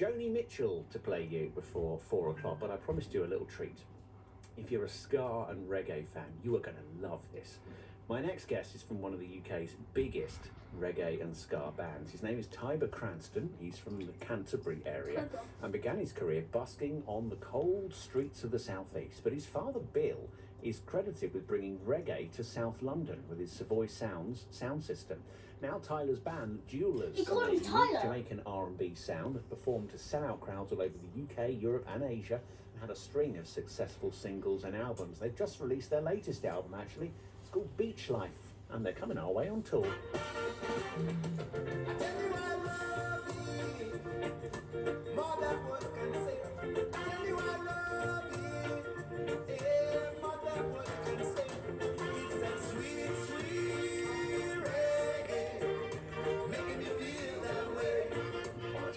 Joni Mitchell to play you before 4 o'clock, but I promised you a little treat. If you're a ska and reggae fan, you are going to love this. My next guest is from one of the UK's biggest reggae and ska bands. His name is Tyber Cranstoun. He's from the Canterbury area and began his career busking on the cold streets of the southeast. But his father, Bill, is credited with bringing reggae to South London with his Savoy Sounds sound system. Now Tyler's band, Jewelers, Jamaican R&B sound, have performed to sell-out crowds all over the UK, Europe and Asia, and had a string of successful singles and albums. They've just released their latest album, actually. It's called Beach Life, and they're coming our way on tour.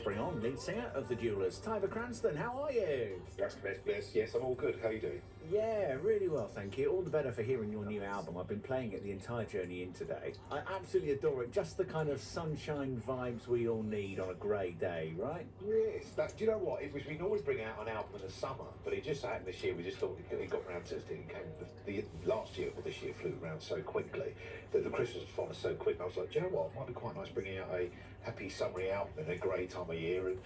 Bring on lead singer of the Jewelers, Tyber Cranstoun. How are you? That's bless. Yes, I'm all good. How you doing? Yeah, really well, thank you. All the better for hearing your new album. I've been playing it the entire journey in today. I absolutely adore it. Just the kind of sunshine vibes we all need on a grey day, right? Yes. Do you know what? We'd always bring out an album in the summer, but it just happened this year. We just thought it got around to it. The last year or this year flew around so quickly that the Christmas was followed so quick. I was like, do you know what? It might be quite nice bringing out a happy summery album in a grey time of year. And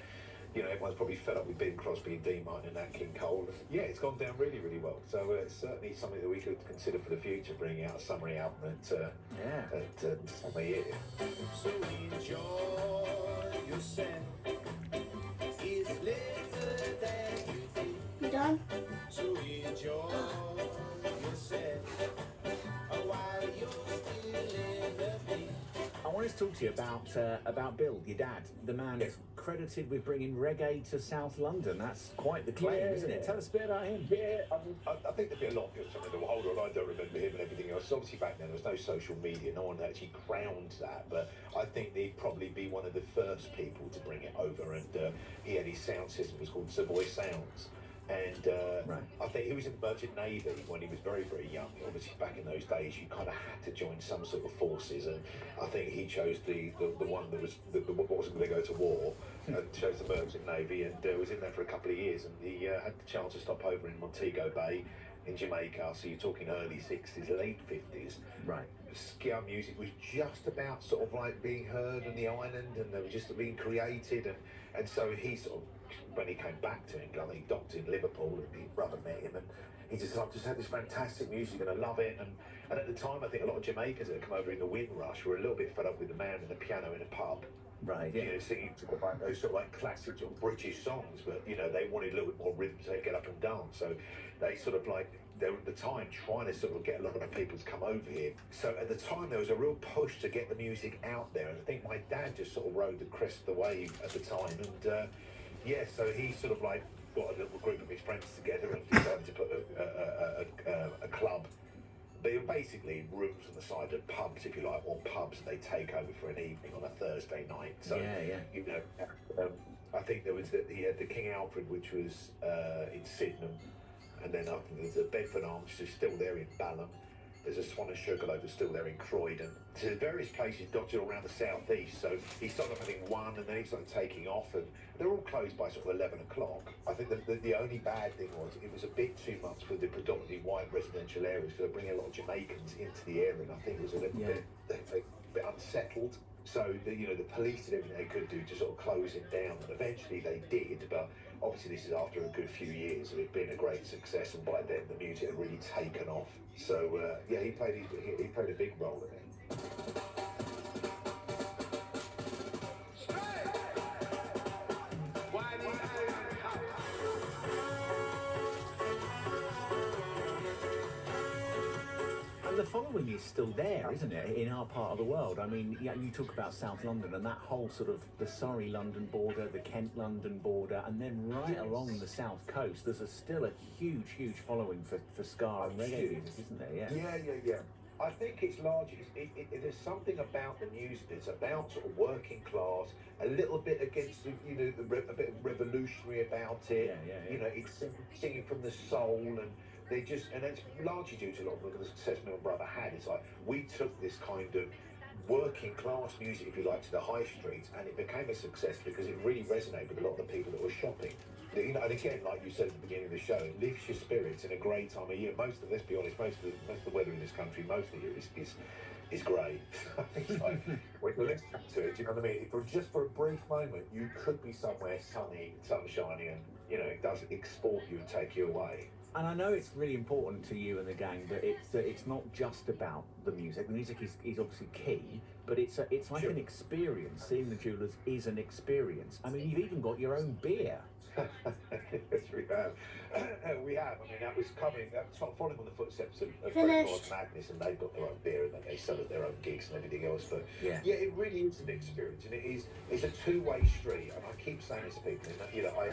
you know, everyone's probably fed up with Bing Crosby and Dean Martin and Nat King Cole. And yeah, it's gone down really, really well. So it's certainly something that we could consider for the future, bringing out a summery album at summer year. So enjoy yourself. It's later than you think. You done? So enjoy yourself while you're still in the beat. I wanted to talk to you about Bill, your dad. The man is credited with bringing reggae to South London. That's quite the claim, isn't it? Tell us a bit about him. Yeah, I think there'd be a lot of people saying, well, hold on, I don't remember him and everything else. Obviously back then there was no social media, no one actually crowned that, but I think he'd probably be one of the first people to bring it over, and he had his sound system, it was called Savoy Sounds. And I think he was in the Merchant Navy when he was very, very young. Obviously, back in those days, you kind of had to join some sort of forces, and I think he chose the one that wasn't going to go to war, and chose the Merchant Navy, and was in there for a couple of years. And he had the chance to stop over in Montego Bay in Jamaica. So you're talking early 60s, late 50s. Right. Ska music was just about sort of like being heard on the island, and they were just being created, and so he sort of, when he came back to England, he docked in Liverpool, and his brother met him, and he just had this fantastic music, and I love it. And at the time, I think a lot of Jamaicans that had come over in the Windrush were a little bit fed up with the man and the piano in a pub. Right, yeah. You know, singing those sort of like classic sort of British songs, but you know, they wanted a little bit more rhythm to get up and dance. So they sort of like, they were at the time trying to sort of get a lot of people to come over here. So at the time there was a real push to get the music out there, and I think my dad just sort of rode the crest of the wave at the time. And yeah, so he sort of like got a little group of his friends together and decided to put a club. They were basically rooms on the side of pubs, if you like, or pubs they take over for an evening on a Thursday night. So, you know, I think there was he had the King Alfred, which was in Sydenham, and then I think there's a Bedford Arms, which is still there in Balham. There's a Swan and Sugarloaf that's still there in Croydon. So various places dotted all around the southeast. So he started off having one, and then he started taking off, and they're all closed by sort of 11 o'clock. I think the only bad thing was it was a bit too much for the predominantly white residential areas, because they're bringing a lot of Jamaicans into the area, and I think it was a little bit unsettled. So you know, the police did everything they could do to sort of close it down, and eventually they did. But obviously this is after a good few years of it being a great success, and by then the music had really taken off. So yeah, he played a big role in it. The following is still there, isn't it, in our part of the world? I mean, yeah, you talk about South London and that whole sort of the Surrey-London border, the Kent-London border, and then right along the south coast, there's still a huge, huge following for ska and reggae music, isn't there? Yeah. I think it's largely, there's something about the music that's about sort of working class, a little bit against the, you know, a bit revolutionary about it. You know, it's singing from the soul, and they just, and it's largely due to a lot of the success my brother had. It's like, we took this kind of working class music, if you like, to the high streets, and it became a success because it really resonated with a lot of the people that were shopping. You know, and again, like you said at the beginning of the show, it lifts your spirits in a great time of year. Let's be honest, most of the weather in this country, most of the year is grey. It's like, when you listen to it, do you know what I mean? Just for a brief moment, you could be somewhere sunny, sunshiny, and you know, it does export you and take you away. And I know it's really important to you and the gang that it's not just about the music. The music is obviously key, but it's like Sure. an experience. Seeing the Jewelers is an experience. I mean, you've even got your own beer. Yes, we have. We have. I mean, that was following on the footsteps of Finished. Madness, and they've got their own beer and they sell at their own gigs and everything else. But Yeah. it really is an experience, and it's a two-way street. And I keep saying this to people, and you know, I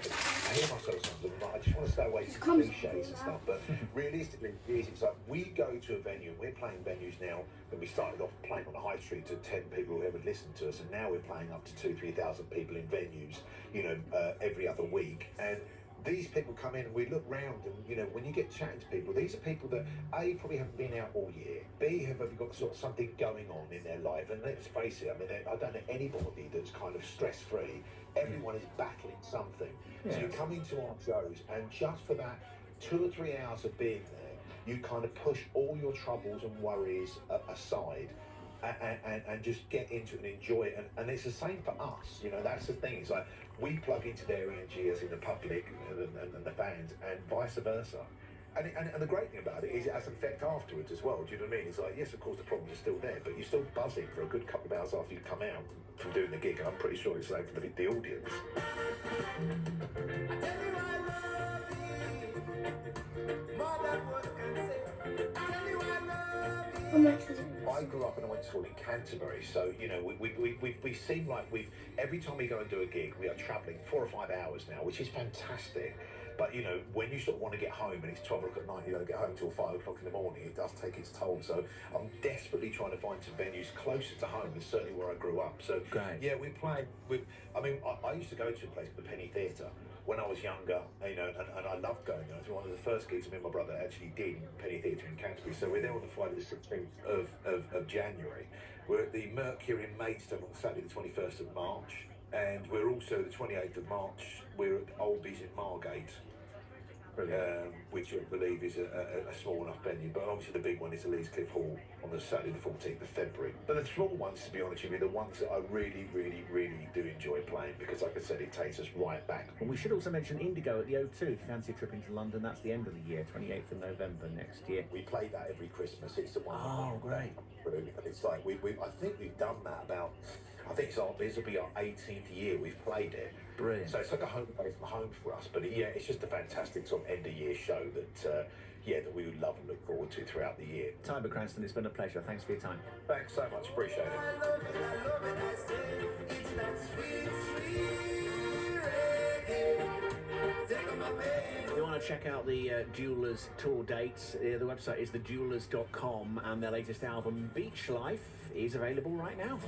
hear myself sometimes, and I just want to stay away from cliches and stuff. But realistically, it's like we go to a venue, and we're playing venues now. When we started off playing on the high street to 10 people who ever listened to us, and now we're playing up to 2,000-3,000 people in venues, you know, every other week. And these people come in and we look round, and you know, when you get chatting to people, these are people that A, probably haven't been out all year, B, have got sort of something going on in their life, and let's face it, I mean, I don't know anybody that's kind of stress-free. Everyone is battling something. Yeah. So you come into our shows, and just for that 2 or 3 hours of being there, you kind of push all your troubles and worries aside, and just get into it and enjoy it. And it's the same for us, you know, that's the thing. It's like we plug into their energy as in the public and the fans, and vice versa. And the great thing about it is it has an effect afterwards as well. Do you know what I mean? It's like, yes, of course the problems are still there, but you're still buzzing for a good couple of hours after you come out from doing the gig. And I'm pretty sure it's the same for the audience. How much was it? I grew up and I went to school in Canterbury, so you know we seem like every time we go and do a gig, we are travelling 4 or 5 hours now, which is fantastic. But you know, when you sort of want to get home and it's 12 o'clock at night, you don't get home till 5 o'clock in the morning. It does take its toll. So I'm desperately trying to find some venues closer to home, and certainly where I grew up. So Great. yeah, we played. I used to go to a place called the Penny Theatre when I was younger, you know, and I loved going there. It was one of the first gigs me and my brother actually did, Penny Theatre in Canterbury. So we're there on the Friday the 16th of January. We're at the Mercury in Maidstone on Saturday the 21st of March, and we're also the 28th of March, we're at Olby's in Margate. Which I believe is a small enough venue, but obviously the big one is the Leeds Cliff Hall on the Saturday the 14th of February. But the small ones, to be honest with you, the ones that I really, really, really do enjoy playing, because like I said, it takes us right back. And we should also mention Indigo at the O2. If you fancy a trip into London, that's the end of the year, 28th of November next year. We play that every Christmas. It's the one. Oh, great. And it's like I think we've done that about. I think this will be our 18th year we've played it. Brilliant. So it's like a home away from home for us. But yeah, it's just a fantastic sort of end of year show that that we would love and look forward to throughout the year. Tyber, Cranstoun, it's been a pleasure. Thanks for your time. Thanks so much. Appreciate it. If you want to check out the Jewelers tour dates, the website is thejewelers.com, and their latest album, Beach Life, is available right now.